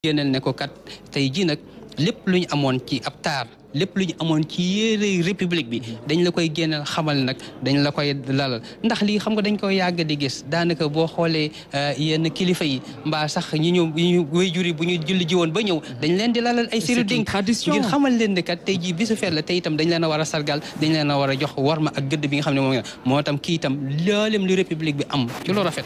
génneel ne ko kat tey jii nag lépp lu ñu amoon ci ab taar lépp lu ñu amoon ci yére république bi dañ la koy génneel xamal nag dañ la koy lalal ndax lii xam nga dañ koy yàgg di gis daanaka boo xoolee yenn kilifa yi mbaa sax ñu waajur yi bu ñu julli ji woon ba ñëw dañ leen di lalal ay série dénk ngir xamal leen ne kat tey jii bisu feet la tey itam dañ leen a war a sargal dañ leen a war a jox warma ak gëdd bi nga xam ne moom moo tam kii itam loolem lu république bi am ci lu rafet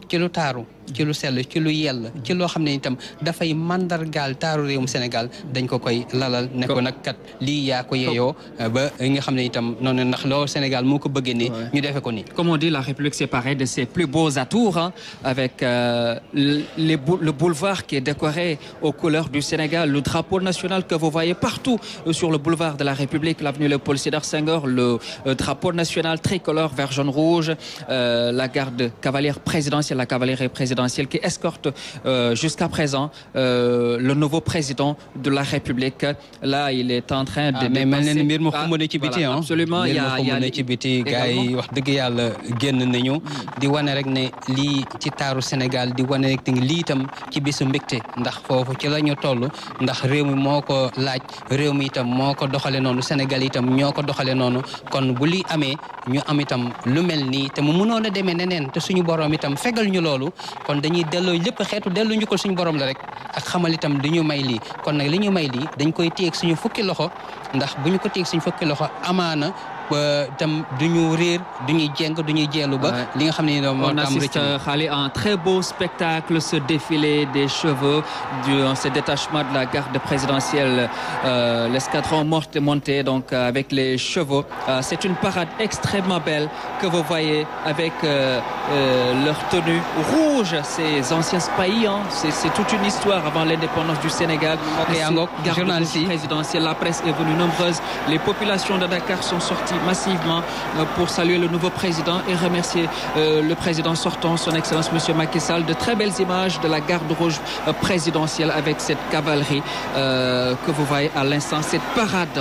ci lu taaru ci lu sell ci lu yell ci loo xam ne itam dafay mandargaal taaru réewum Sénégal dañ ko koy lalal ne ko nag kat lii yaa ko yeeyoo ba nga xam ne itam noonu ndax loo Sénégal moo ko bëggee ni ñu defee ko nii. Comme on dit, la République s'est parée de ses plus beaux atours avec le boulevard qui est décoré aux couleurs du Sénégal, le drapeau national que vous voyez partout sur le boulevard de la République, l'avenue Léopold Sédar Senghor, le drapeau national tricolore vert jaune rouge, la garde cavalière présidentielle, la cavalerie présidentielle qui escorte jusqu'à présent le nouveau président de la République. Là, il est en train de dépasser. Absolument, il y a ci biti gars yi wax dëgg yàlla génn nañu di wane rek ne lii ci taaru Sénégal di wane rek lii itam ci bisu mbégte ndax foofu ci la ñu toll ndax réew mi moo ko laaj réew mi itam moo ko doxale noonu Sénégal itam ñoo ko doxale noonu kon bu lii amee ñu am itam lu mel nii te mu mënoon a demee neneen te suñu borom itam fegal ñu loolu kon dañuy delloo lépp xeetu delloo ñu ko suñu borom la rek ak xamal itam di ñu may lii kon nag li ñu may lii dañ koy téeg suñu fukki loxo ndax bu ñu ko téeg suñu fukki loxo amaana tam duñu réer duñuy jeng duñuy jeelu ba li nga xam ne on assiste Khali à un très beau spectacle, ce défilé des chevaux ce détachement de la garde présidentielle, l'escadron monté donc avec les chevaux. C'est une parade extrêmement belle que vous voyez avec leur tenue rouge, ces anciens spahis, c'est toute une histoire avant l'indépendance du Sénégal. Garde présidentielle, la presse est venue nombreuse, les populations de Dakar sont sorties massivement pour saluer le nouveau président et remercier le président sortant, son excellence monsieur Macky Sall. De très belles images de la garde rouge présidentielle avec cette cavalerie que vous voyez à l'instant, cette parade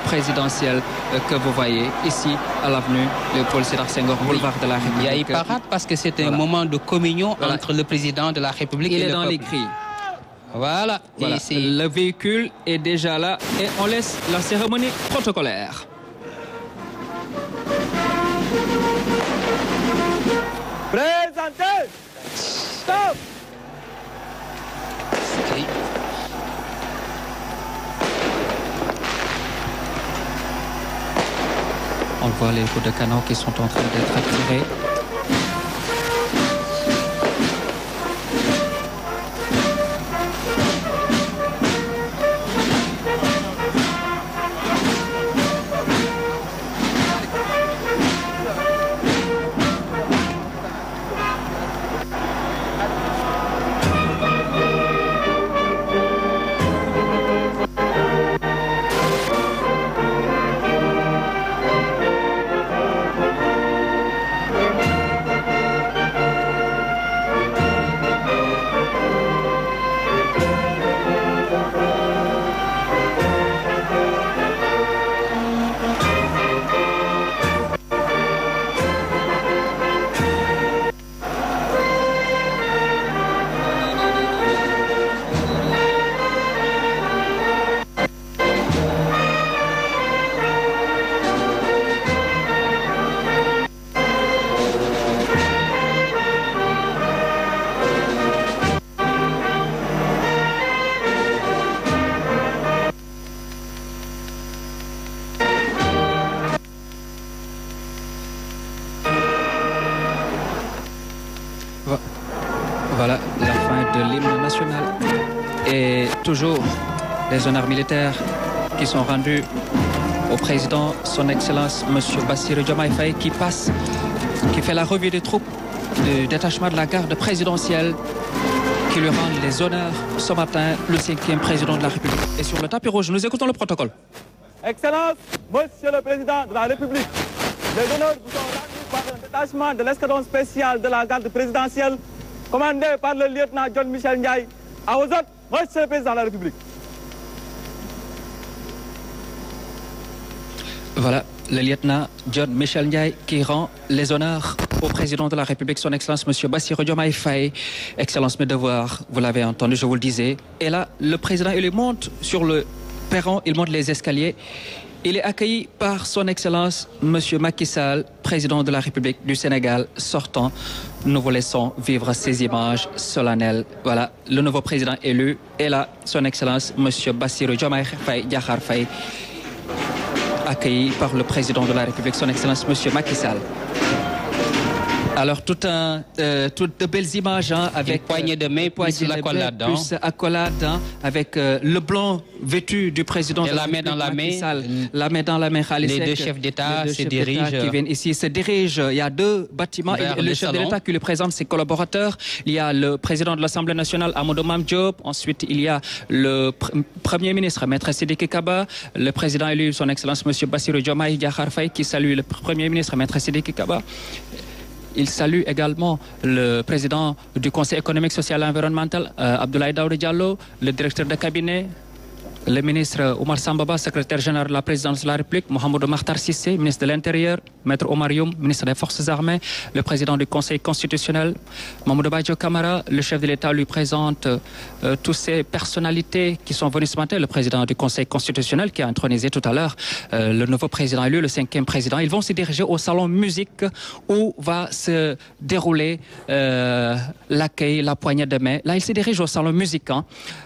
présidentielle que vous voyez ici à l'avenue Léopold Sédar Senghor, boulevard de la République. Il y a eu parade parce que c'était un moment de communion entre le président de la République et le peuple. Il est dans les cris. Voilà. Le véhicule est déjà là et on laisse la cérémonie protocolaire. Présentez. Stop. On voit les coups de canon qui sont en train d'être attirés. Voilà la fin de l'hymne national et toujours les honneurs militaires qui sont rendus au président, son excellence monsieur Bassirou Diomaye Faye qui passe, qui fait la revue des troupes du détachement de la garde présidentielle qui lui rend les honneurs ce matin, le 5e président de la République. Et sur le tapis rouge, nous écoutons le protocole. Excellence, monsieur le président de la République, les honneurs vous sont rendus par un détachement de l'escadron spécial de la garde présidentielle commandé par le lieutenant John Michel Ndiaye. À vos ordres, monsieur le président de la République. Voilà, le lieutenant John Michel Ndiaye qui rend les honneurs au président de la République, son Excellence Monsieur Bassirou Diomaye Faye. Excellence, mes devoirs, vous l'avez entendu, je vous le disais. Et là, le président, il monte sur le perron, il monte les escaliers. Il est accueilli par son Excellence Monsieur Macky Sall, président de la République du Sénégal sortant. Nous vous laissons vivre ces images solennelles. Voilà, le nouveau président élu est là, son Excellence Monsieur Bassirou Diomaye Faye Diakhar Faye, accueilli par le président de la République, son Excellence Monsieur Macky Sall. Alors, toutes de belles images avec poignée de main, plus l'accolade, accolade, avec le blanc vêtu du président de la main dans la main, la main dans la main. Les deux chefs d'État se dirigent. Qui viennent ici se dirigent. Il y a deux bâtiments. Le chef de l'État qui lui présente ses collaborateurs. Il y a le président de l'Assemblée nationale, Amadou Mame Diop. Ensuite, il y a le Premier ministre, Maître Sidiki Kaba. Le président élu, son Excellence Monsieur Bassirou Diomaye Diakhar Faye, qui salue le Premier ministre, Maître Sidiki Kaba. Il salue également le président du Conseil économique, social et environnemental, Abdoulaye Daouda Diallo, le directeur de cabinet, le ministre Oumar Sambaba, secrétaire général de la présidence de la République, Mohamedou Makhtar Cissé, ministre de l'Intérieur, Maître Omar Youm, ministre des Forces armées, le président du Conseil constitutionnel, Mamadou Badio Camara. Le chef de l'État lui présente toutes ces personnalités qui sont venues ce matin, le président du Conseil constitutionnel qui a intronisé tout à l'heure le nouveau président élu, le 5e président. Ils vont se diriger au salon musique où va se dérouler l'accueil, la poignée de main. Là, ils se dirigent au salon musique.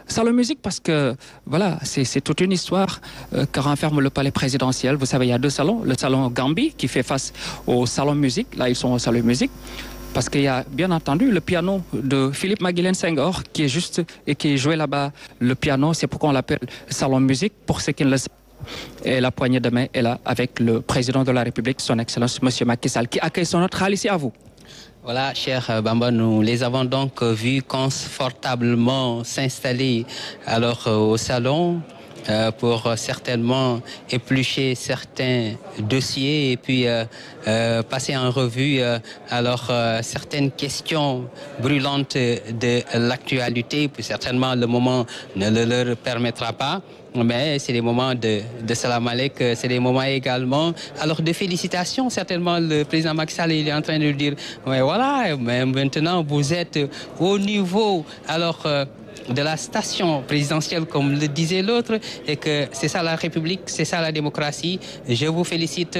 Salon musique parce que, voilà, c'est toute une histoire que renferme le palais présidentiel. Vous savez, il y a deux salons. Le salon Gambie qui fait face au salon musique. Là, ils sont au salon musique. Parce qu'il y a bien entendu le piano de Philippe Maguilène Senghor qui est juste et qui est joué là-bas. Le piano, c'est pourquoi on l'appelle salon musique. Pour ceux qui ne le savent. Et la poignée de main est là avec le président de la République, son Excellence M. Macky Sall, qui accueille son hôte ici à vous. Voilà, cher Bamba, nous les avons donc vus confortablement s'installer alors au salon pour certainement éplucher certains dossiers et puis passer en revue alors certaines questions brûlantes de l'actualité. Puis certainement le moment ne le leur permettra pas. Mais c'est des moments de salam alek, c'est des moments également. Alors de félicitations, certainement le président Macky Sall il est en train de dire, mais voilà, mais maintenant vous êtes au niveau alors de la station présidentielle comme le disait l'autre et que c'est ça la République, c'est ça la démocratie. Je vous félicite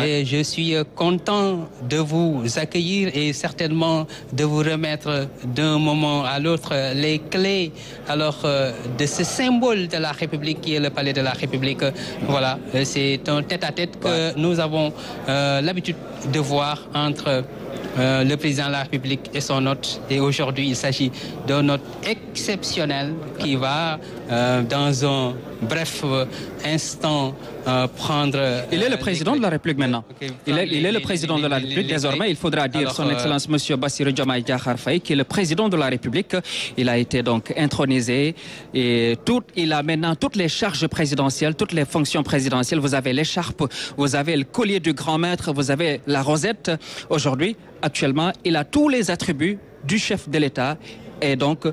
et je suis content de vous accueillir et certainement de vous remettre d'un moment à l'autre les clés alors de ce symbole de la République qui est le palais de la République. Voilà, c'est un tête-à-tête que nous avons l'habitude de voir entre le président de la République et son hôte. Et aujourd'hui, il s'agit d'un hôte exceptionnel qui va, dans un bref instant, prendre... Il est le président de la République maintenant. Il est le président de la République. Désormais, il faudra dire alors, son Excellence M. Bassirou Diomaye Diakhar Faye, qui est le président de la République. Il a été donc intronisé et il a maintenant toutes les charges présidentielles, toutes les fonctions présidentielles. Vous avez l'écharpe, vous avez le collier du grand maître, vous avez la rosette. Aujourd'hui, actuellement, il a tous les attributs du chef de l'État et donc,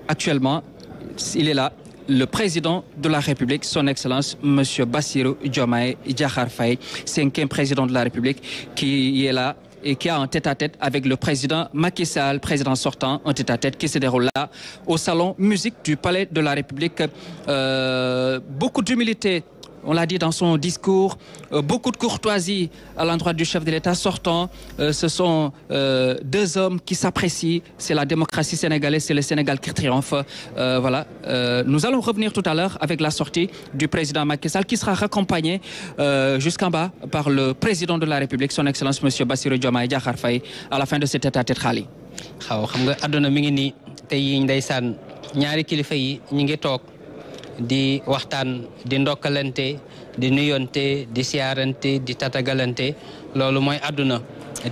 actuellement, il est là. Le président de la République, son Excellence, M. Bassirou Diomaye Diakhar Faye, 5e président de la République, qui est là et qui a un tête-à-tête avec le président Macky Sall, président sortant, un tête-à-tête qui se déroule là, au salon musique du Palais de la République. Beaucoup d'humilité. On l'a dit dans son discours, beaucoup de courtoisie à l'endroit du chef de l'État sortant. Ce sont deux hommes qui s'apprécient. C'est la démocratie sénégalaise, c'est le Sénégal qui triomphe. Voilà. Nous allons revenir tout à l'heure avec la sortie du président Macky Sall qui sera raccompagné jusqu'en bas par le président de la République, son Excellence M. Bassirou Diomaye Diakhar Faye, à la fin de cet tête-à-tête xaali. Xaw xam nga àdduna mi ngi nii tey ndeysaan ñaari kilifa yi ñi ngi toog di waxtaan di ndokkalante di nuyonte di siyaarante di tatagalante loolu mooy àdduna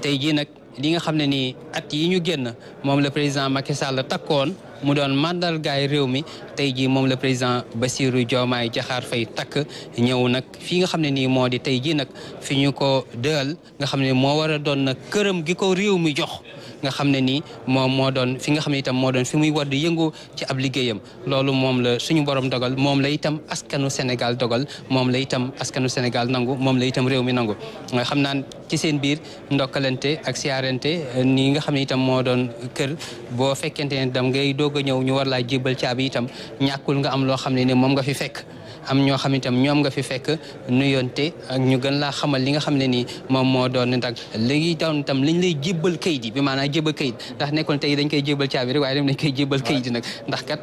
tey jii nag li nga xam ne nii at yi ñu génn moom le président Macky Sall takkoon mu doon mandargaay réew mi tey jii moom le président Bassirou Diomaye Diakhar Faye takk ñëw nag fii nga xam ne nii moo di tey jii nag fi ñu ko dël nga xam ne moo war a doon nag këram gi ko réew mi jox nga xam ne nii moom moo doon fi nga xam ne itam moo doon fi muy war di yëngu ci ab liggéeyam loolu moom la suñu borom dogal moom la itam askanu Sénégal dogal moom la itam askanu Sénégal nangu moom la itam réew mi nangu nga xam naan ci seen biir ndokkalante ak siyaarante nii nga xam ne itam moo doon kër boo fekkente ne dam ngay doog a ñëw ñu war laa jébbal caabi itam ñàkkul nga am loo xam ne ni moom nga fi fekk am ñoo xam itam ñoom nga fi fekk nuyonte ak ñu gën laa xamal li nga xam ne nii moom moo doon nag léegi doon itam liñ lay jébbal kayit yi bi maanaam jébbal kayit ndax nekkul tey dañ koy jébbal caabi rek waaye dem dañ koy jébbal kayit yi nag ndax kat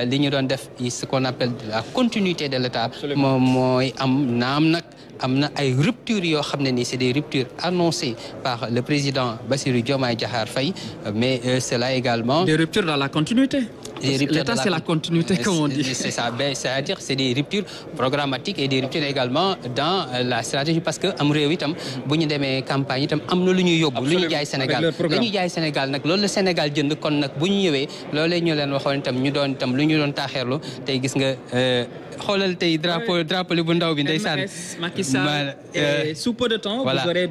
li ñu doon def ce qu'on appelle la continuité de l'État moom mooy am naam nag am na ay ruptures yoo xam ne nii c'est des ruptures annoncées par le président Bassirou Diomaye Diakhar Faye mais cela également des ruptures dans la continuité. L'État, c'est la continuité, comme on dit. C'est ça, c'est-à-dire c'est des ruptures programmatiques et des ruptures également dans la stratégie parce que am réew itam bu ñu demee campagne itam am na lu ñuy yóbbu lu ñu jaay Sénégal lu ñu jaay Sénégal nag loolu la Sénégal jënd kon nag bu ñu ñëwee loolee ñu leen waxoon itam ñu doon itam lu ñu doon taaxeerlu tey gis nga xoolal tey drapeau bu ndaw bi ndeysaan Macky Sall et sous peu de temps vous aurez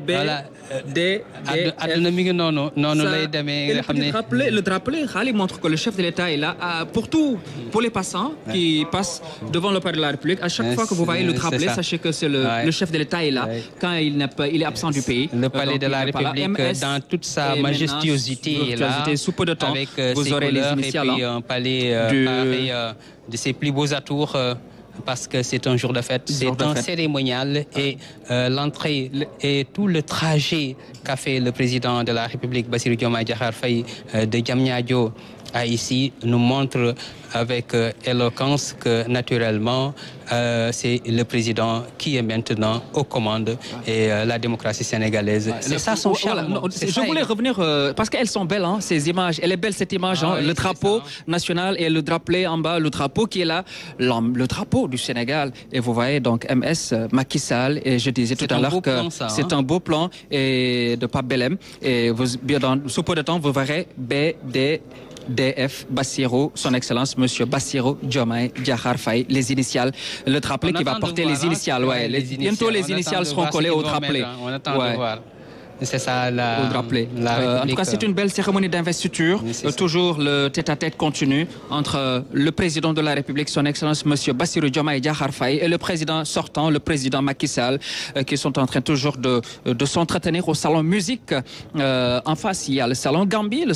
àdduna mi ngi noonu lay demee nga xam ne le drapeau Khali montre que le chef de l'État est là pour les passants qui passent devant le palais de la République. À chaque fois que vous voyez le drapeau, sachez que c'est le chef de l'État est là quand il est absent du pays. Le palais de la République dans toute sa majestuosité est là. Sous peu de temps, avec vous aurez les initiales. Et puis un palais pareil de ses plus beaux atours. Parce que c'est un jour de fête, c'est un cérémonial et l'entrée et tout le trajet qu'a fait le président de la République, Bassirou Diomaye Diakhar Faye, de Diamniadio à ici, nous montre avec éloquence que naturellement c'est le président qui est maintenant aux commandes et la démocratie sénalisée. C'est ça son charme. Je voulais revenir parce qu'elles sont belles, hein, ces images. Elle est belle cette image, hein, le drapeau national et le drapeau en bas, le drapeau qui est là, le drapeau du Sénégal. Et vous voyez donc MS Macky Sall et je disais tout à l'heure que c'est un beau plan et de Pape Belem. Et sous peu de temps vous verrez DF Bassirou, son excellence monsieur Bassirou Diomaye Diakhar Faye, les initiales, le drapeau qui va porter les initiales, bientôt les initiales seront collées au drapeau. On attend de voir. C'est ça la en tout cas, c'est une belle cérémonie d'investiture. Toujours le tête-à-tête continu entre le président de la République, son excellence monsieur Bassirou Diomaye Diakhar Faye et le président sortant, le président Macky Sall, qui sont en train toujours de s'entretenir au salon musique. En face, il y a le salon Gambie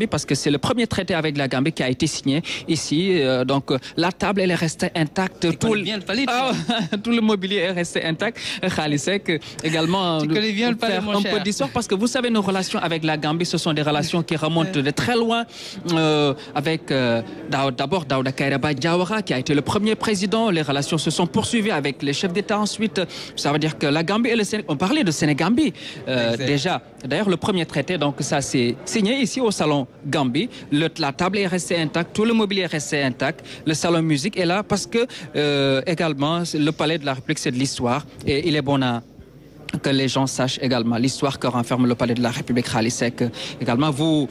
parce que c'est le premier traité avec la Gambie qui a été signé ici. Donc la table elle est restée intacte. Tout le mobilier est resté intact. Khalisek également faire un peu d'histoire parce que vous savez nos relations avec la Gambie, ce sont des relations qui remontent de très loin. Avec d'abord Daouda Kairaba Diawara qui a été le premier président. Les relations se sont poursuivies avec les chefs d'État. Ensuite, ça veut dire que la Gambie et le Sénégal, on parlait de Sénégambie déjà. D'ailleurs, le premier traité, donc ça c'est signé ici au salon Gambie. La table est restée intacte, tout le mobilier est resté intact. Le salon musique est là parce que également le palais de la République c'est de l'histoire et il est bon que les gens sachent également l'histoire que renferme le palais de la République. Khali Seck également vous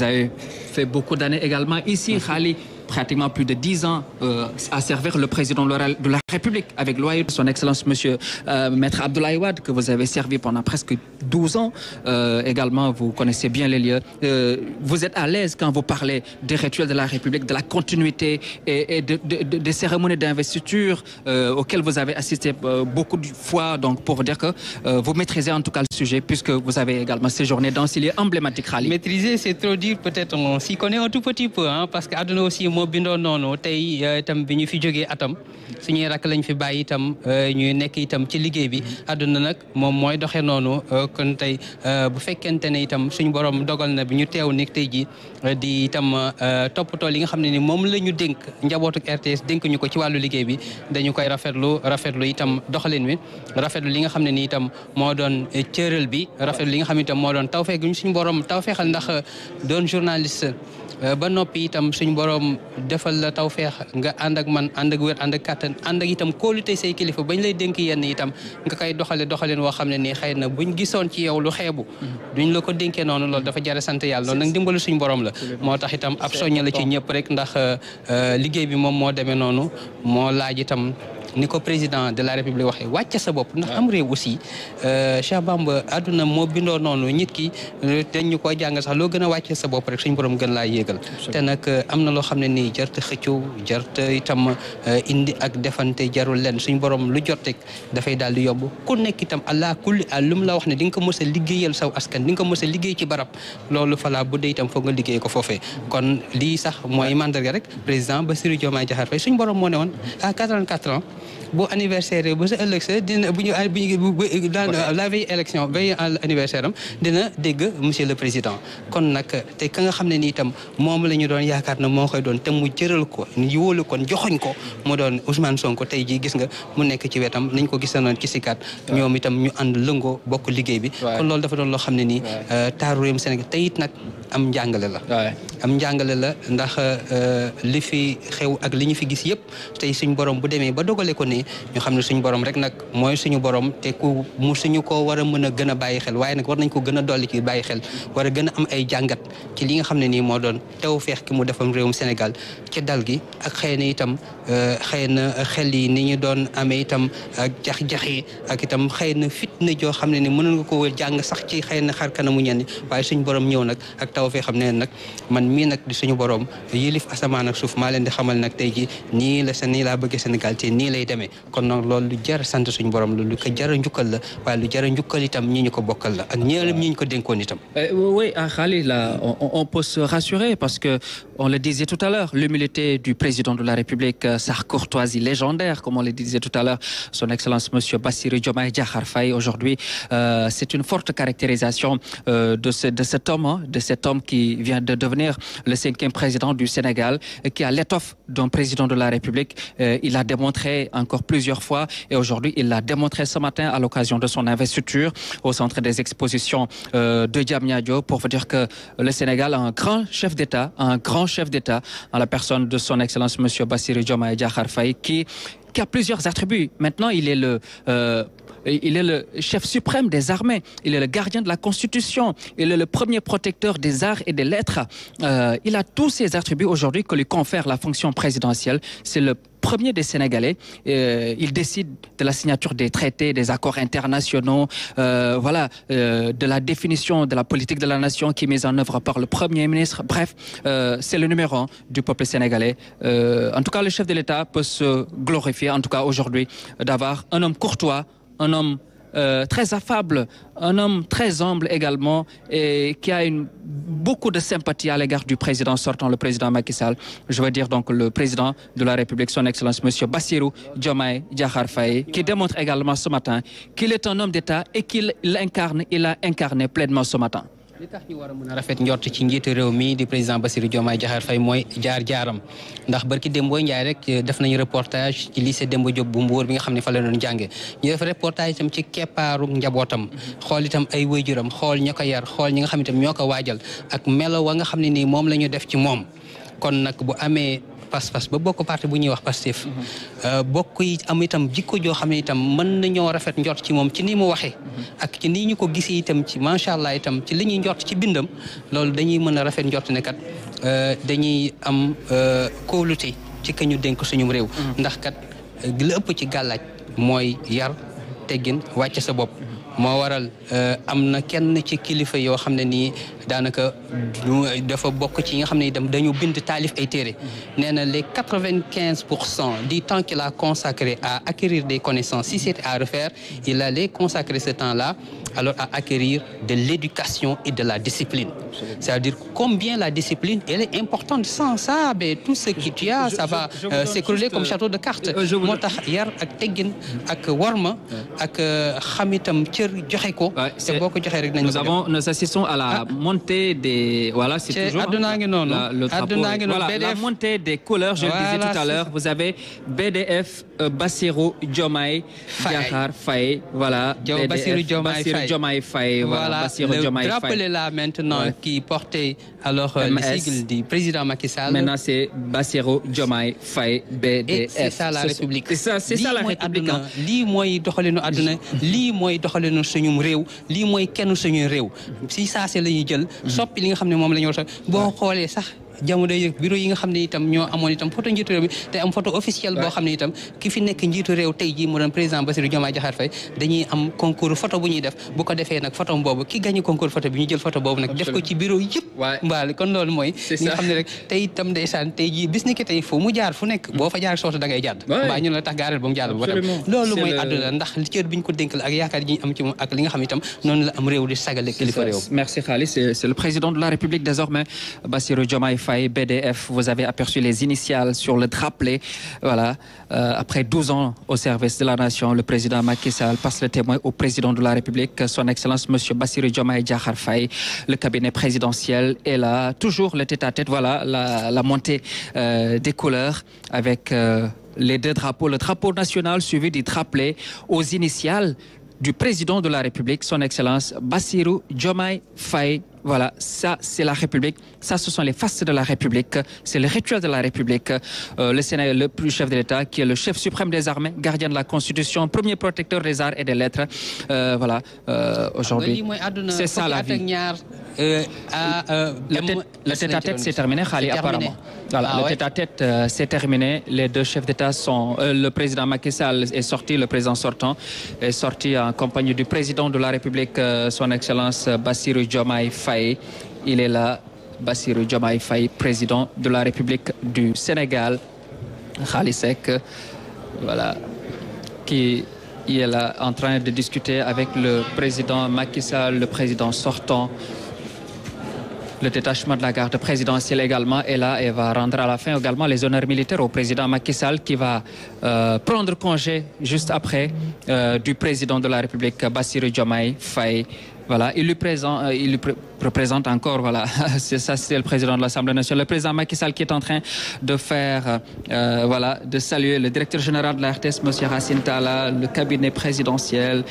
avez fait beaucoup d'années également ici Khali, pratiquement plus de 10 ans à servir le président de la République avec loyauté, son excellence monsieur Maître Abdoulaye Wade que vous avez servi pendant presque 12 ans. Également vous connaissez bien les lieux. Vous êtes à l'aise quand vous parlez des rituels de la République, de la continuité et des cérémonies d'investiture auxquelles vous avez assisté beaucoup de fois, donc pour dire que vous maîtrisez en tout cas le sujet puisque vous avez également séjourné dans ces lieux emblématiques. Khali. Maîtriser c'est trop dire, peut-être on s'y connaît un tout petit peu hein, parce que àdduna aussi moo bindoo noonu tey itam bi ñu fi jógee atam suñuy rakk lañ fi bàyyi itam ñuy nekk itam ci liggéey bi àdduna nag moom mooy doxee noonu kon tey bu fekkente ne itam suñu borom dogal na bi ñu teew ni tey ji di itam toppatoo li nga xam ne ni moom la ñu dénk njabootu RTS dénk ñu ko ci wàllu liggéey bi dañu koy rafetlu itam doxalin wi rafetlu li nga xam ne ni itam moo doon cëral bi rafetlu li nga xam ne itam moo doon tawfeex gi ñu suñu borom tawfeexal ndax doon journaliste ba noppi itam suñu borom defal la tawfeex nga ànd ak man ànd ak wér ànd ak kàttan ànd ak itam kóolute say kilifa bañ lay dénk yenn itam nga koy doxalin woo xam ne nii xëy na buñ gisoon ci yow lu xeebu duñ la ko dénkee noonu loolu dafa jare sant yàlla loolu nag dimbalu suñu borom la moo tax itam ab soñña la ci ñëpp rek ndax liggéey bi moom moo demee noonu moo laaj itam ni ko président de la république waxee wàcce sa bopp ndax am réew aussi Cheikh Bamba àdduna moo bindoo noonu nit ki dañ ñu ko jàng sax loo gën a wàcce sa bopp rek suñu borom gën laa yéegal te nag am na loo xam ne nii jarta xëccoo jarta itam indi ak defante jarul leen suñu borom lu jot rek dafay daal di yomb ku nekk itam allah kulli lu mu la wax ne di nga ko mës a liggéeyal saw askan di nga ko mës a liggéey ci barab loolu falaa bu dee itam foog nga liggéey ko foofee kon lii sax mooy mandarga rek président Bassirou Diomaye Diakhar Faye suñu borom moo ne woon à 84 ans bu anniversaire ba sa ëllëg sa dina bu ñu dans la veille élection veille anniversaire am dina dégg monsieur le président kon nag te ka nga xam ne ni itam moom la ñu doon yaakaar na moo koy doon te mu jëral ko wóolu kon joxoñ ko mu doon Ousmane Sonko tey jii gis nga mu nekk ci wetam nañ ko gisanoon ci sikat ñoom itam ñu ànd lëngoo bokk liggéey bi kon loolu dafa doon loo xam ne nii taaru réewum Sénégal te it nag am njàngale la am njàngale la ndax li fi xew ak li ñu fi gis yëpp tey suñ borom bu demee ba dogale ko ne ñu xam ne suñu borom rek nag mooy suñu borom te ku mu suñu ko war a mën a gën a bàyyi xel waaye nag war nañ ko gën a dolli ci bàyyi xel war a gën a am ay jàngat ci li nga xam ne nii moo doon tew feex ki mu defam réewum Sénégal ci dal gi ak xëy na itam xëy na xel yi ni ñu doon amee itam ak jax-jaxi ak itam xëy na fitna joo xam ne ni mënoon nga ko jàng sax ci xëy na xar kanamu ñenn waaye suñu borom ñëw nag ak taw fee xam ne nag man mii nag di suñu borom yilif asamaan ak suuf maa leen di xamal nag tey ji nii laa bëggee Sénégal te nii lay demee kon nag loolu lu jar sant suñu borom lu ko jar a njukkal la waaye lu jar a njukkal itam ñi ñu ko bokkal la ak ñëpp ñi ñu ko dénkoon itam. Oui, Khalil, là, on peut se rassurer parce que on le disait tout à l'heure, l'humilité du président de la République, sa courtoisie légendaire, comme on le disait tout à l'heure, son Excellence Monsieur Bassirou Diomaye Diakhar Faye aujourd'hui, c'est une forte caractérisation de cet homme qui vient de devenir le 5e président du Sénégal, qui a l'étoffe d'un président de la République. Il l'a démontré encore plusieurs fois et aujourd'hui il l'a démontré ce matin à l'occasion de son investiture au centre des expositions de Diamniadio pour vous dire que le Sénégal a un grand chef d'État, en la personne de son Excellence Monsieur Bassirou Diomaye Diakhar Faye qui a plusieurs attributs. Maintenant, il est le chef suprême des armées. Il est le gardien de la Constitution. Il est le premier protecteur des arts et des lettres. Il a tous ces attributs aujourd'hui que lui confère la fonction présidentielle. C'est le premier des Sénégalais. Il décide de la signature des traités, des accords internationaux, de la définition de la politique de la nation qui est mise en œuvre par le Premier ministre. Bref, c'est le numéro 1 du peuple sénégalais. En tout cas, le chef de l'État peut se glorifier, en tout cas aujourd'hui, d'avoir un homme courtois, un homme très affable, un homme très humble également et qui a beaucoup de sympathie à l'égard du président sortant, le président Macky Sall. Je veux dire donc le président de la République, son Excellence Monsieur Bassirou Diomaye Diakhar Faye, qui démontre également ce matin qu'il est un homme d'État et qu'il a incarné pleinement ce matin. li tax ñu war a mën a rafet njort ci njiitu réew mi di président Bassirou Diomaye Diakhar Faye mooy jaar-jaaram ndax barki Dembo Ndiaye rek def nañu reportage ci lycée Demba Diop bu Mbour bi nga xam ne fa la doon jànge ñu def reportage itam ci keppaaru njabootam xool itam ay waajuram xool ña ko yar xool ñi nga xam itam ñoo ko waajal ak melo wa nga xam ne nii moom la ñu def ci moom kon nag bu amee pas-pas ba bokk parti bu ñuy wax Pastef bokk yi am itam jikko joo xam ne itam mën nañoo rafet njort ci moom ci ni mu waxee ak ci nii ñu ko gisee itam ci macha allah itam ci li ñuy njort ci bindam loolu dañuy mën a rafet njort ne kat dañuy am kóolute ci ka ñu dénk suñu réew ndax kat li ëpp ci gàllaaj mooy yar teggin wàcce sa bopp moo waral am na kenn ci kilifa yoo xam ne nii daanaka dafa bokk ci nga xam ne itam dañu bind taalif ay téere nee na les 95% du temps qu'il a consacré à acquérir des connaissances si c'était à refaire il allait consacrer ce temps-là alors à acquérir de l'éducation et de la discipline. C'est-à-dire combien la discipline elle est importante. Sans ça tout ce que tu as ça va s'écrouler comme château de cartes. moo tax yar ak teggin ak warma ak xam itam cër joxe ko. te boo ko joxee rek nañu ko nous assistons à la montée des voilà c'est toujours addunaa ngi noonu addunaa ngi noonu voilà la montée des couleurs je le disais tout à l'heure vous avez BDF Bassirou Diomaye Diakhar Faye voilà Bassirou Diomaye Faye voilà Bassirou Diomaye Faye. Le drapeau là maintenant qui portait alors le sigle du président Macky Sall. Maintenant c'est Bassirou Diomaye Faye BDF. Et c'est ça la République. C'est ça la République. lii mooy doxalinu àdduna lii mooy doxalinu suñu réew lii mooy kenn suñu réew si saa si la ñuy jël soppi li nga xam ne moom la ñu war a boo xoolee sax jamono yi bureau yi nga xam ne itam ñoo amoon itam photo njiitu réew mi te am photo officielle boo xam ne itam ki fi nekk njiitu réew tey jii mu doon président Bassirou Diomaye Diakhar Faye dañuy am concours photo bu ñuy def bu ko defee nag photo boobu ki gagné concours photo bi ñu jël photo boobu nag def ko ci bureau yëpp mbaal kon loolu mooy ñi nga xam ne rek tey itam ndeysaan tey jii bis ni ki tey fu mu jaar fu nekk boo fa jaar soota da ngay jàdd mbaa ñu la tax gaareel ba mu jàll ba tam loolu mooy àdduna ndax cër bi ñu ko dénk la ak yaakaar ji ñu am ci moom ak li nga xam itam noonu la am réew di sagale kilifa réew. Merci Khalis, c'est le président de la République désormais, Bassirou Diomaye Faye, BDF. Vous avez aperçu les initiales sur le drapelet. Voilà, après 12 ans au service de la nation, le président Macky Sall passe le témoin au président de la République, son Excellence Monsieur Bassirou Diomaye Diakhar Faye. Le cabinet présidentiel est là, toujours le tête-à-tête. Voilà la montée des couleurs avec les deux drapeaux. Le drapeau national suivi du drapelet aux initiales du président de la République, son Excellence Bassirou Diomaye Faye. Voilà, ça c'est la République, ça ce sont les faces de la République, c'est le rituel de la République. Le Sénat, le plus chef de l'État, qui est le chef suprême des armées, gardien de la Constitution, premier protecteur des arts et des lettres. Voilà, aujourd'hui, c'est ça la vie. Le tête-à-tête s'est terminé, Khali, apparemment. Voilà, le tête-à-tête s'est terminé. Les deux chefs d'État sont... le président Macky Sall est sorti, le président sortant est sorti en compagnie du président de la République, son Excellence Bassirou Diomaye Faye. Il est là, Bassirou Diomaye Faye, président de la République du Sénégal. Khali Seck, voilà, qui est là en train de discuter avec le président Macky Sall, le président sortant. Le détachement de la garde présidentielle également est là et va rendre à la fin également les honneurs militaires au président Macky Sall qui va prendre congé juste après du président de la République Bassirou Diomaye Faye. Voilà, il lui représente encore, voilà, c'est le président de l'Assemblée nationale, le président Macky Sall qui est en train de faire, voilà, de saluer le directeur général de la RTS, M. Racine Talla, le cabinet présidentiel,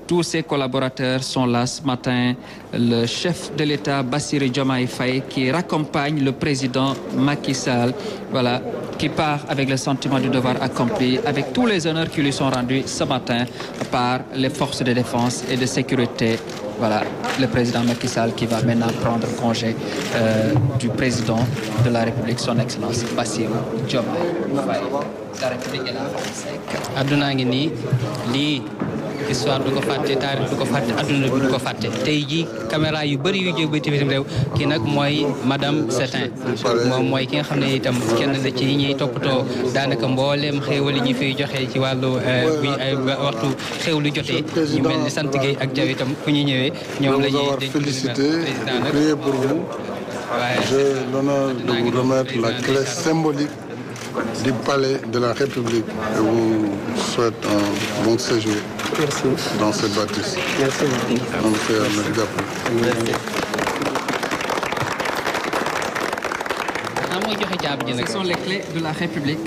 tous ses collaborateurs sont là ce matin, le chef de l'État, Bassirou Diomaye Faye, qui raccompagne le président Macky Sall, voilà, qui part avec le sentiment du devoir accompli, avec tous les honneurs qui lui sont rendus ce matin par les forces de défense et de sécurité. Voilà, le président Macky Sall qui va maintenant prendre congé du président de la République, son Excellence Bassirou Diomaye Faye. La République est là. Aduna ngi nii lii histoire du ko fàtte taarix du ko fàtte adduna bi du ko fàtte tey jii caméra yu bëri yu jóge bitim réew kii nag mooy madame Setin moom mooy ki nga xam ne itam kenn la ci ñuy toppatoo daanaka mbooleem xéewal yi ñu fiy joxe ci wàllu bu ay waxtu xéewlu jotee ñu mel ni sant Gueye ak Jaw itam fu ñu ñëwee ñoom la ñuy féliciter et prier pour vous. J'ai l'honneur de vous remettre la clé symbolique du palais de la République. Je vous souhaite un bon séjour dans cette bâtisse. Merci. Ce sont les clés de la République,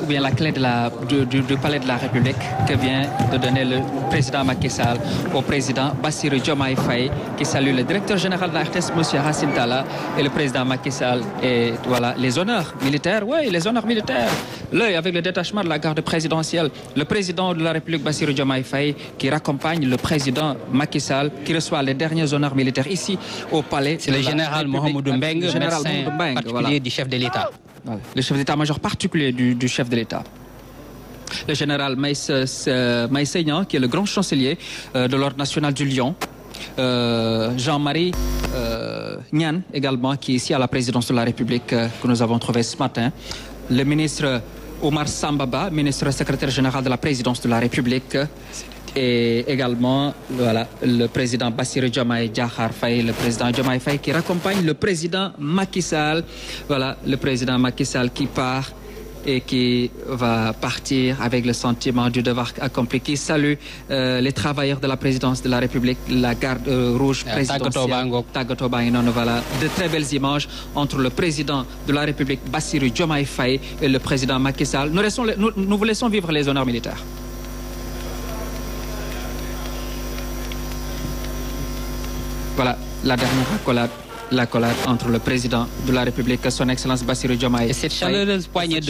ou bien la clé du palais de la République que vient de donner le président Macky Sall au président Bassirou Diomaye Faye, qui salue le directeur général de la RTS, M. Racine Talla, et le président Macky Sall. Et voilà, les honneurs militaires, oui, les honneurs militaires. L'œil avec le détachement de la garde présidentielle, le président de la République, Bassirou Diomaye Faye, qui raccompagne le président Macky Sall, qui reçoit les derniers honneurs militaires ici au palais. C'est le général Mohamedou Mbeng, médecin particulier du chef de l'État. Voilà. Le chef d'état-major particulier du chef de l'État. Le général Maï Seignan, qui est le grand chancelier de l'Ordre national du Lion. Jean-Marie Nian, également, qui est ici à la présidence de la République, que nous avons trouvé ce matin. Le ministre Omar Sambaba, ministre secrétaire général de la présidence de la République. Et également, voilà, le président Bassirou Diomaye Diakhar Faye, le président Diomaye Faye qui raccompagne le président Macky Sall. Voilà, le président Macky Sall qui part et qui va partir avec le sentiment du devoir accompli, qui salue les travailleurs de la présidence de la République, la garde rouge présidentielle. Voilà, de très belles images entre le président de la République, Bassirou Diomaye Faye, et le président Macky Sall. Nous vous laissons vivre les honneurs militaires. Voilà la dernière accolade entre le président de la République, son Excellence Bassirou Diomaye Faye. Et cette chaleureuse poignée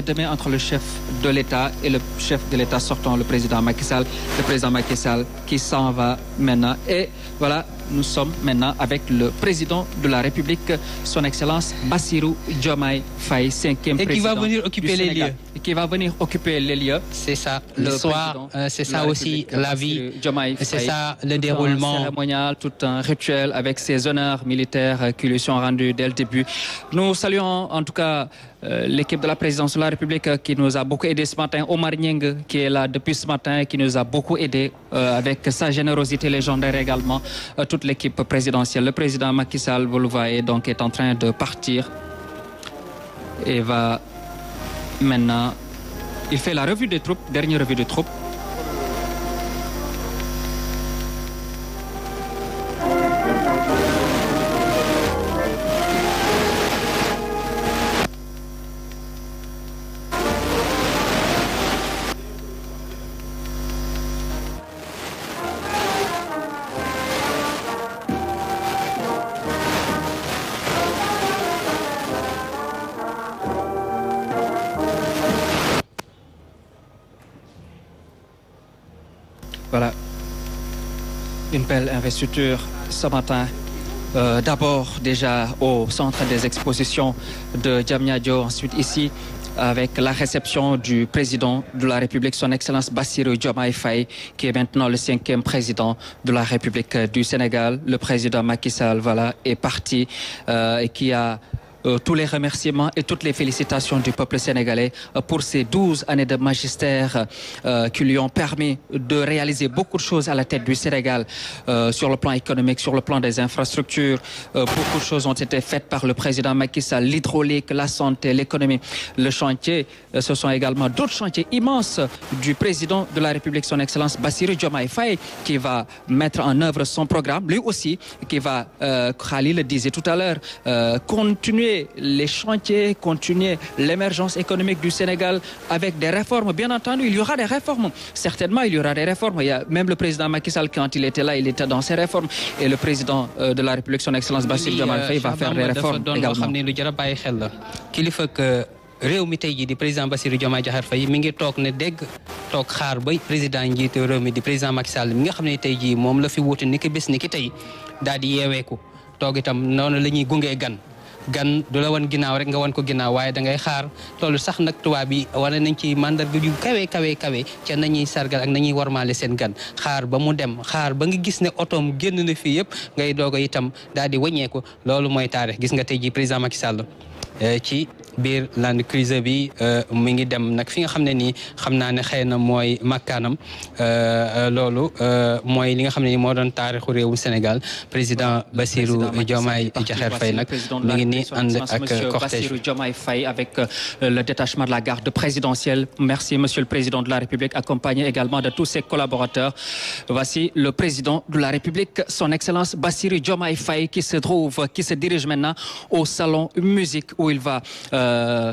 de main entre le chef de l'État et le chef de l'État sortant, le président Macky Sall. Le président Macky Sall qui s'en va maintenant. Et voilà, nous sommes maintenant avec le président de la République, son Excellence Bassirou Diomaye Faye, 5e président. Et qui va venir occuper les lieux. Et qui va venir occuper les lieux. C'est ça, le soir, c'est ça aussi la vie, c'est ça le déroulement. Un cérémonial, tout un rituel avec ses honneurs militaires qui lui sont rendus dès le début. Nous saluons en tout cas l'équipe de la présidence de la République qui nous a beaucoup aidé ce matin. Omar Nying qui est là depuis ce matin qui nous a beaucoup aidé avec sa générosité légendaire également. Toute l'équipe présidentielle. Le président Macky Sall, vous le voyez, donc est en train de partir et va maintenant... Il fait la revue des troupes, dernière revue des troupes. Voilà, une belle investiture ce matin. D'abord déjà au centre des expositions de Diamniadio, ensuite ici avec la réception du président de la République, son Excellence Bassirou Diomaye Faye, qui est maintenant le 5e président de la République du Sénégal. Le président Macky Sall, voilà, est parti et qui a tous les remerciements et toutes les félicitations du peuple sénégalais pour ces 12 années de magistère qui lui ont permis de réaliser beaucoup de choses à la tête du Sénégal sur le plan économique, sur le plan des infrastructures. Beaucoup de choses ont été faites par le président Macky Sall, l'hydraulique, la santé, l'économie, le chantier. Ce sont également d'autres chantiers immenses du président de la République, son Excellence Bassirou Diomaye Faye, qui va mettre en œuvre son programme, lui aussi, qui va, Khalil le disait tout à l'heure, continuer les chantiers, continuer l'émergence économique du Sénégal avec des réformes. Bien entendu, il y aura des réformes. Certainement, il y aura des réformes. Il y a même le président Macky Sall, quand il était là, il était dans ses réformes. Et le président de la République, son Excellence Bassirou Diomaye Faye, va faire des réformes également. réew mi tey jii di président Bassirou Diomaye Diakhar Faye mi ngi toog ne dégg toog xaar ba président njiitu réew mi di président Macky Sall mi nga xam ne tey jii moom la fi wuute ni ki bés ni ki tey daal di yeeweeku toog itam noonu la ñuy gungee gan du la wan ginnaaw rek nga wan ko ginnaaw waaye da ngay xaar loolu sax nag tubaab bi wane nañ ci mandarga yu kawe ca nañuy sargal ak nañuy warmaale seen gan xaar ba mu dem xaar ba nga gis ne otoom génn na fii yëpp ngay doog a itam daal di wàññeeku loolu mooy taarix gis nga tey jii président Macky Sall ci biir Land Cruiser bi mi ngi dem nag fi nga xam ne nii xam naa ne xëy na mooy makkaanam loolu mooy li nga xam ne nii moo doon taarixu réewu Sénégal président Bassirou Diomaye Diakhar Faye nag mi ngi nii ànd ak cortège Bassirou Diomaye Faye avec le détachement de la garde présidentielle. Merci Monsieur le Président de la République, accompagné également de tous ses collaborateurs. Voici le président de la République, son Excellence Bassirou Diomaye Faye, qui se dirige maintenant au salon musique où il va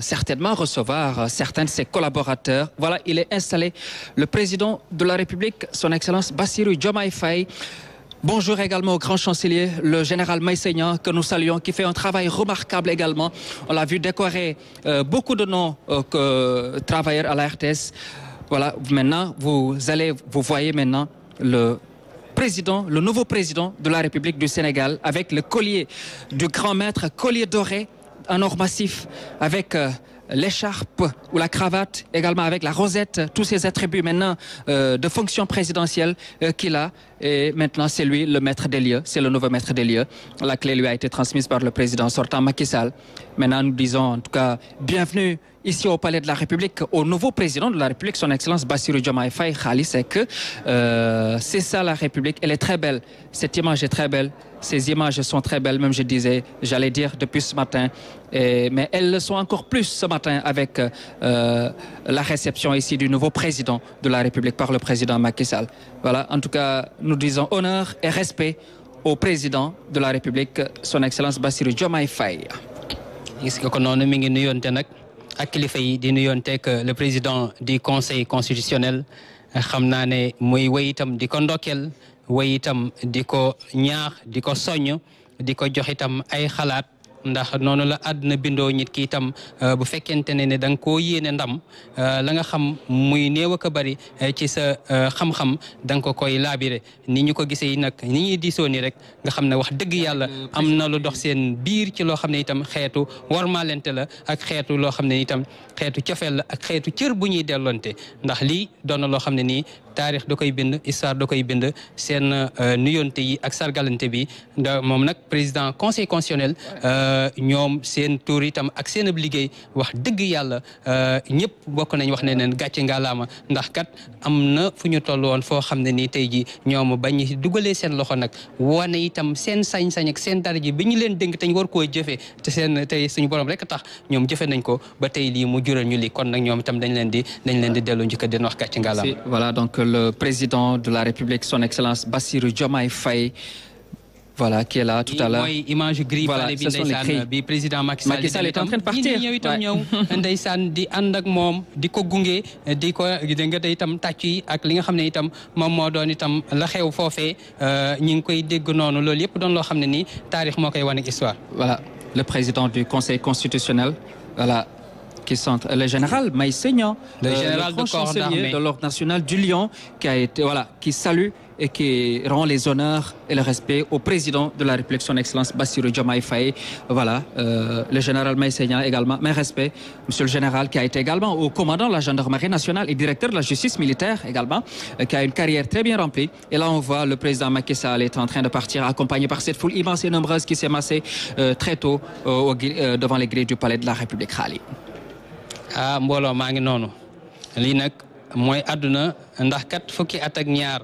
certainement recevoir certains de ses collaborateurs. Voilà, il est installé, le président de la République, son Excellence Bassirou Diomaye Faye. Bonjour également au grand chancelier, le général Maïsegnan, que nous saluons, qui fait un travail remarquable également. On l'a vu décorer beaucoup de noms travailleurs à la RTS. Voilà, maintenant, vous voyez maintenant le nouveau président de la République du Sénégal, avec le collier du grand maître, collier doré, en or massif, avec l'écharpe ou la cravate, également avec la rosette, tous ces attributs maintenant de fonction présidentielle qu'il a. Et maintenant, c'est lui le maître des lieux, c'est le nouveau maître des lieux. La clé lui a été transmise par le président sortant Macky Sall. Maintenant, nous disons en tout cas bienvenue ici au Palais de la République au nouveau président de la République, son Excellence Bassirou Diomaye Faye. Khali, c'est que c'est ça la République, elle est très belle. Cette image est très belle. Ces images sont très belles, même j'allais dire depuis ce matin. Mais elles le sont encore plus ce matin avec la réception ici du nouveau président de la République par le président Macky Sall. Voilà, en tout cas, nous disons honneur et respect au président de la République, son Excellence Bassirou Diomaye Faye. ak kilifa yi di nuyonteeg le président du conseil constitutionnel xam naa ne muy way itam di ko ndokkeel way itam di ko ñaax di ko soññ di ko jox itam ay xalaat ndax noonu la àdduna bindoo nit ki itam bu fekkente ne da nga koo yéene ndam la nga xam muy néew ak a bari ci sa xam-xam da nga ko koy laabire ni ñu ko gisee nag ni ñuy diisoo ni rek nga xam ne wax dëgg yàlla am na lu dox seen biir ci loo xam ne itam xeetu warmaalente la ak xeetu loo xam ne itam xeetu cofeel la ak xeetu cër bu ñuy delloonte ndax lii doon na loo xam ne nii taarix da koy bind histoire da koy bind seen nuyonte yi ak sargalante bi moom nag président conseil constitutionnel ñoom seen tur itam ak seen ab liggéey wax dëgg yàlla ñëpp bokk nañ wax ne neen gàcce ngalaama ndax kat am na fu ñu toll woon foo xam ne nii tey ji ñoom bañ dugalee seen loxo nag wane itam seen sañ-sañ ak seen daraja bi ñu leen dénk te ñu war koo jëfee te seen tey suñu borom rek tax ñoom jëfe nañ ko ba tey lii mu jural ñu li kon nag ñoom itam dañ leen di dellu njëkk den wax gàcce ngalaama. Voilà donc le président de la République, son Excellence Bassirou Diomaye Faye, voilà, qui est là tout à l'heure. Mooy image gris palais bi ndeysaan bi président Macky Sall est en train de partir. ñëw itam ñëw ndeysaan di ànd ak moom di ko gunge di ko nga day itam tàcc yi ak li nga xam ne itam moom moo doon itam la xew foofee ñi ngi koy dégg noonu loolu yëpp doon loo xam ne nii taarix moo koy wane ak histoire. Voilà, le président du Conseil constitutionnel, voilà, qui sont le général Maïssa Niang, le général de corps d'armée de l'Ordre national du Lion, qui a été, voilà, qui salue et qui rend les honneurs et le respect au président de la République, son Excellence Bassirou Diomaye Faye. Voilà, le général Maïssa Niang également, mes respects, monsieur le général, qui a été également au commandant de la gendarmerie nationale et directeur de la justice militaire également, qui a une carrière très bien remplie. Et là, on voit le président Macky Sall est en train de partir, accompagné par cette foule immense et nombreuse qui s'est massée très tôt devant les grilles du palais de la République. Khali. Ah mbooloo maa ngi noonu lii nag mooy àdduna ndax kat fukki at ak ñaar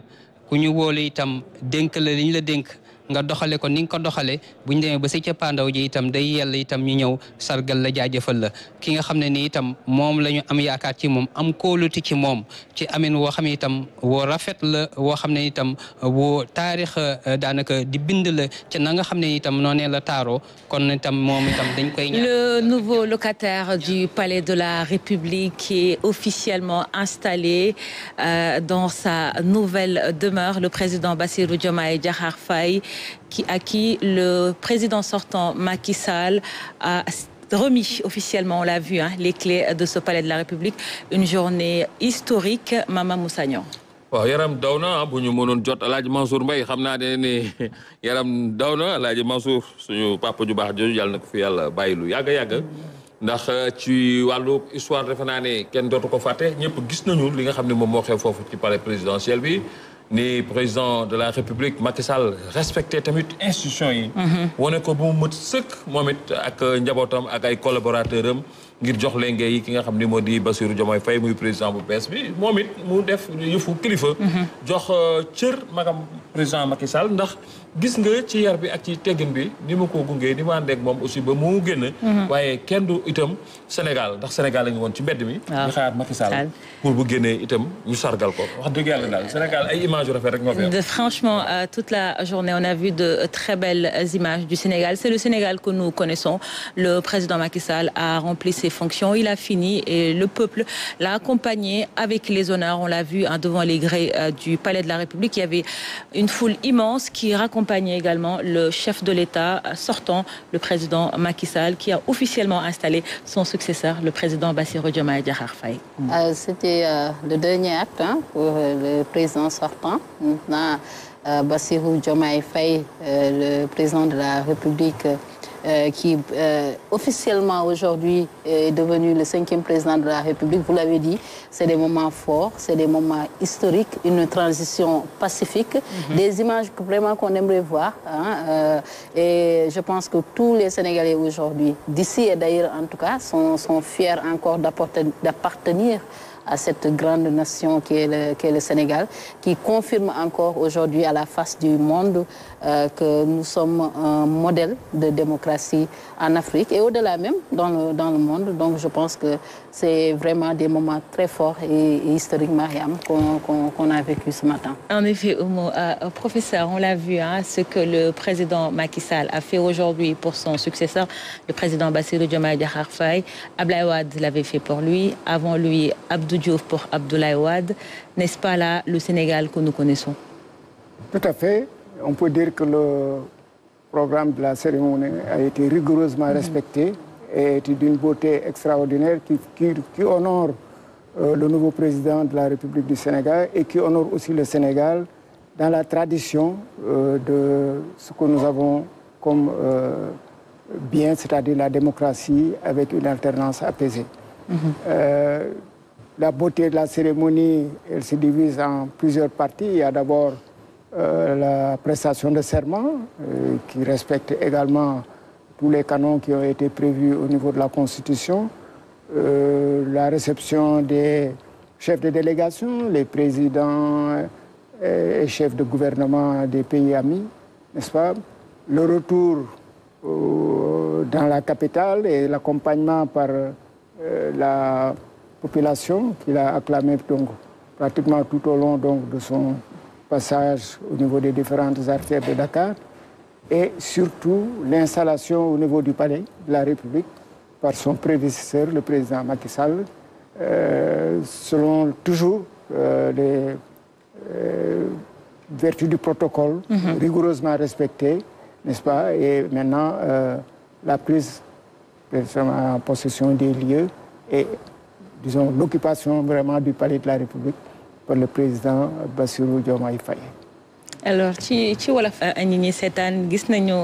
ku ñu wóolu itam dénk la li ñu la dénk nga doxale ko ni nga ko doxale bu ñu demee ba si cappaandaw ji itam day yell itam ñu ñëw sargal la jaajëfal la ki nga xam ne ni itam moom la ñu am yaakaar ci moom am kóoluti ci moom ci amin woo xam ne itam woo rafet la woo xam ne itam woo taarix daanaka di bind la ci na nga xam ne itam noonee la taaroo kon itam moom itam dañ koy ñaan. Le nouveau locataire du palais de la République qui est officiellement installé dans sa nouvelle demeure, le président Bassirou Diomaye Diakhar Faye, à qui le président sortant Macky Sall a remis officiellement, on l'a vu, les clés de ce palais de la République. Une journée historique, Mama Moussa Niang. waaw yaram daw na bu ñu mënoon jot El Hadj Mansour Mbaye xam naa ne yaram daw na El Hadj Mansour suñu papa ju baax jooju yàlla na ko fi yàlla bàyyi lu yàgg ndax ci wàllu histoire defe naa ne kenn dootu ko fàtte ñëpp gis nañu li nga xam ne moom moo xew foofu ci palais présidentiel bi. ni président de la République Macky Sall respecté tamit institution yi. wane ko bu mu mët sëkk moom it ak njabootam ak ay collaborateurs am ngir jox lenge yi ki nga xam ni moo di Bassirou Diomaye Faye muy président bu bees bi moom it mu def yëfu kilifa. jox cër magam président Macky Sall ndax gis nga ci yar bi ak ci teggin bi ni ma ko gungee ni ma ànd ak moom aussi ba mu génn. waaye kenn du itam Sénégal ndax Sénégal la ñu woon ci mbedd mi. waaw di xaar Macky Sall pour bu génnee itam ñu sargal ko wax dëgg yàlla daal Sénégal ay images yu rafet rek ñoo fi am. Franchement, toute la journée, on a vu de très belles images du Sénégal. C'est le Sénégal que nous connaissons. Le président Macky Sall a rempli ses fonctions. Il a fini et le peuple l'a accompagné avec les honneurs. On l'a vu devant les grès du Palais de la République. Il y avait une foule immense qui raccompagnait également le chef de l'État sortant, le président Macky Sall, qui a officiellement installé son successeur, le président Bassirou Diomaye Diakhar Faye. C'était le dernier acte pour le président sortant. Maintenant, Bassirou Diomaye Faye, le président de la République, qui officiellement aujourd'hui est devenu le 5e président de la République. Vous l'avez dit, c'est des moments forts, c'est des moments historiques, une transition pacifique, des images vraiment qu'on aimerait voir. Et je pense que tous les Sénégalais aujourd'hui, d'ici et d'ailleurs en tout cas, sont fiers encore d'appartenir à cette grande nation qui est le Sénégal, qui confirme encore aujourd'hui à la face du monde que nous sommes un modèle de démocratie en Afrique et au-delà même dans le monde. Donc je pense que c'est vraiment des moments très forts et historiques, Mariam, qu'on a vécu ce matin. En effet, professeur, on l'a vu, ce que le président Macky Sall a fait aujourd'hui pour son successeur, le président Bassirou Diomaye Diakhar Faye. Abdoulaye Wade l'avait fait pour lui, avant lui Abdou Diouf pour Abdoulaye Wade. N'est-ce pas là le Sénégal que nous connaissons? Tout à fait. On peut dire que programme de la cérémonie a été rigoureusement respecté et est d'une beauté extraordinaire qui honore le nouveau président de la République du Sénégal et qui honore aussi le Sénégal dans la tradition de ce que nous avons comme bien, c'est-à-dire la démocratie avec une alternance apaisée. La beauté de la cérémonie, elle se divise en plusieurs parties. Il y a d'abord la prestation de serment qui respecte également tous les canons qui ont été prévus au niveau de la Constitution. La réception des chefs de délégation, les présidents et chefs de gouvernement des pays amis, n'est-ce pas? Le retour dans la capitale et l'accompagnement par la population qui l'a acclamé donc, pratiquement tout au long donc, de son passage au niveau des différentes artères de Dakar et surtout l'installation au niveau du palais de la République par son prédécesseur, le président Macky Sall, selon toujours les vertus du protocole, rigoureusement respectées, n'est-ce pas? Et maintenant, la prise en possession des lieux et, disons, l'occupation vraiment du palais de la République par le président Bassirou Diomaye Faye. alors ci wolof ñi ñi seetaan gis nañu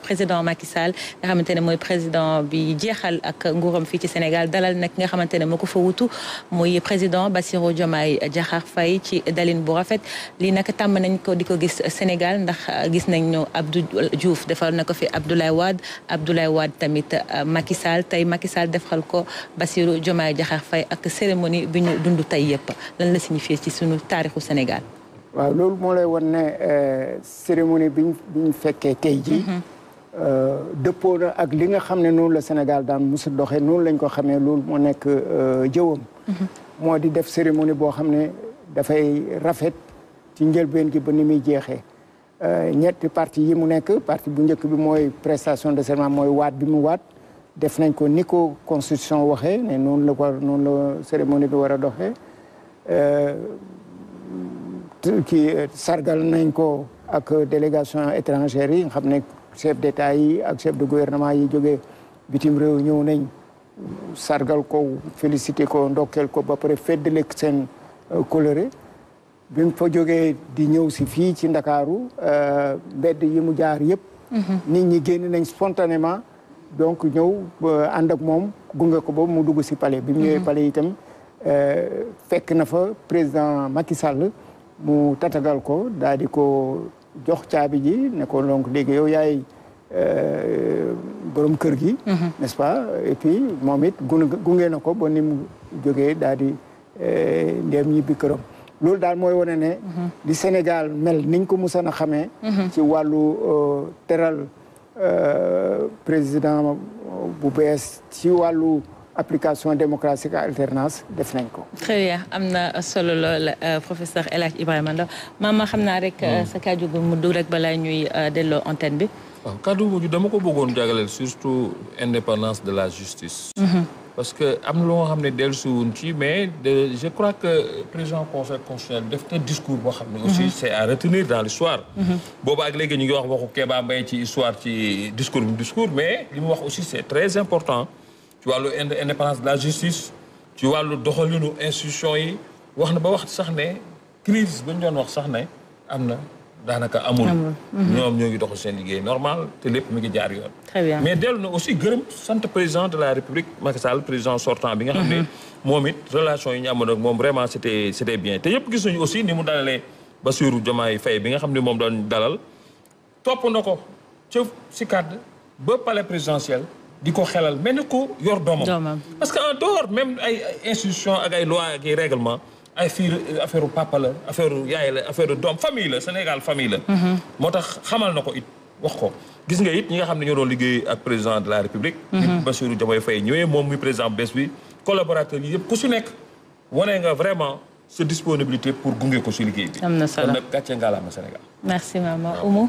président Macky Sall nga xamante ne mooy président bi jeexal ak nguuram fii ci Sénégal dalal nag nga xamante ne moo ko fa wutu muy président Bassirou Diomaye Diakhar Faye ci dalin bu rafet lii nag tàmm nañ ko di ko gis Sénégal ndax gis nañu Abdou Diouf defal na ko fi Abdoulaye Wade tamit Macky Sall tey Macky Sall defal ko Bassirou Diomaye Diakhar Faye ak cérémonie bi ñu dund tey yëpp lan la signifié ci sunu taarixu Sénégal. waaw loolu moo lay wan ne cérémonie bi ñu fekkee tey jii dëppoo na ak li nga xam ne noonu la Sénégal daan musu doxee noonu lañ ko xamee loolu moo nekk jëwam moo di def cérémonie boo xam ne dafay rafet ci njëlbeen gi ba ni muy jeexee ñetti parti yi mu nekk parti bu njëkk bi mooy prestation de serment mooy waat bi mu waat def nañ ko ni ko constitution waxee ne noonu la cérémonie bi war a doxee kii sargal nañ ko ak délégation étrangère yi nga xam ne chef d'état yi ak chef de gouvernement yi jógee bitim réew ñëw nañ sargal ko félicité ko ndokkeel ko ba pare feddale seen coloré bi mu fa jógee di ñëw si fii ci Ndakaaru mbedd yi mu jaar yëpp nit ñi génn nañ spontanément donc ñëw ànd ak moom gunge ko ba mu dugg si palais bi mu ñëwee palais itam fekk na fa président Macky Sall mu tatagal ko daal di ko jox caabi ji ne ko donc léegi yow yaay borom kër gi n'est-ce pas et puis moom it gunge na ko ba ni mu jógee daal di ndeem ñibbi këram loolu daal mooy wane ne li Sénégal mel niñ ko musan a xamee ci wàllu teral président bu bees ci wàllu application démocratique à alternance def nañ ko. très bien am na solo lool professeur El Hadj Ibrahima Ndaw maama xam naa rek sa kàddu gu mu dugg rek balaa ñuy delloo antenne bi. waaw kàddu gu dama ko bëggoon jagleel surtout indépendance de la justice. parce que am na loo xam ne dellusiwuñ ci mais je crois que président conseil constitutionnel def na discours boo xam ne aussi c'est à retenir dans l'histoire booba ak léegi ñu ngi wax waxu Kéba Mbaye ci histoire ci discours mais li mu wax aussi c'est très important. ci wàllu indépendance de la justice ci wàllu doxalinu institution yi wax na ba wax sax ne crise ba ñu doon wax sax ne am na daanaka amul ñoom ñoo ngi doxal seen liggéey normal te lépp mi ngi jaar yoon. très bien mais dellu na aussi gërëm sant président de la République Macky Sall président sortant bi nga xam ne moom it relation yi ñu amoon ak moom vraiment c'était bien te yëpp gis nañu aussi ni mu dalalee Bassirou Diomaye Faye bi nga xam ne moom doon dalal topp na ko ca si cadre ba palais présidentiel di ko xelal mel ni ko yor doomam parce que en dehors même ay institution ak ay loi ak ay règlement ay affaire papa la affaire yaay la affaire doom famille la Sénégal famille la moo tax xamal na ko it wax ko gis nga it ñi nga xam ne ñoo doon liggéey ak président de la République Bassirou Diomaye Faye ñëwee moom muy président bees bi collaborateurs yi yëpp ku si nekk wane nga vraiment sa disponibilité pour gunge ko si liggéey bi am na solo kon nag gàcce ngalaama Sénégal merci maman Oumou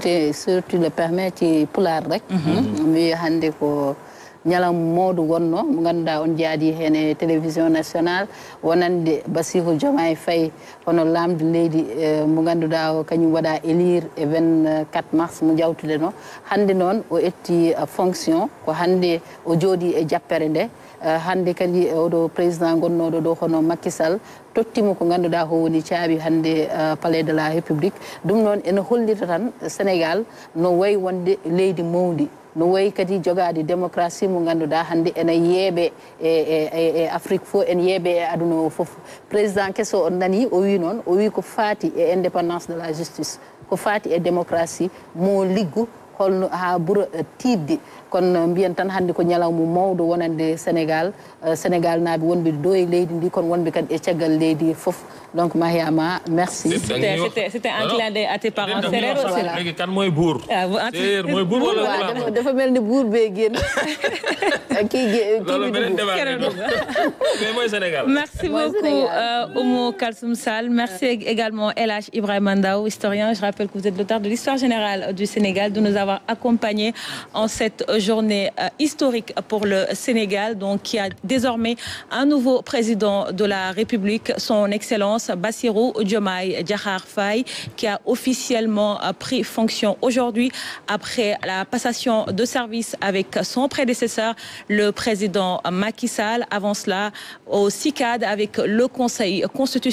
te sur tu le permets ci pulaar rek mbiyo hannde ko ñalam mawɗo wonno mo ganduɗa on jaadi hen e télévision nationale wonande Bassirou Diomaye Faye hono lamdo leydi mo ganduɗa o kañum waɗa élire e 24 mars mo jawtude no hande noon o etti fonction ko hande o jooɗi e jappere nde hande kadi oɗo président gonnoɗo ɗo hono Macky Sall tottimo ko ganduɗa ko woni caabi hande palais de la république ɗum noon ene hollita tan Sénégal no wayi wonde leydi mawdi no wayi kadi jogade démocratie mo ganduɗa hande ene yeeɓe e Afrique fof ene yeeɓe e aduna o foof président kesso on nani o wi noon o wi ko faati e indépendance de la justice ko faati e démocratie mo liggo holno ha ɓuura tidde kono mbiyen tan hande ko ñalawma mawɗo wonande Sénégal Sénégal naaɓe wonɓe ɗo e leydi ndi kono wonɓe kadi e caggal leydi foof donc Mariama merci. C'était un clin d'œil à tes parents séeréer aussi là. léegi kan mooy buur. séeréer mooy buur wala dafa mel ni buur bee génn loolu beneen débat mais mooy Sénégal. Merci beaucoup Oumou Kalsoum Sall. Merci également El Hadj Ibrahima Ndao, historien. Je rappelle que vous êtes l'auteur de l'histoire générale du Sénégal, de nous avoir accompagnés en cette journée historique pour le Sénégal, donc qui a désormais un nouveau président de la République, son Excellence Bassirou Diomaye Diakhar Faye, qui a officiellement pris fonction aujourd'hui après la passation de service avec son prédécesseur, le président Macky Sall. Avant cela, au CICAD avec le Conseil constitutionnel.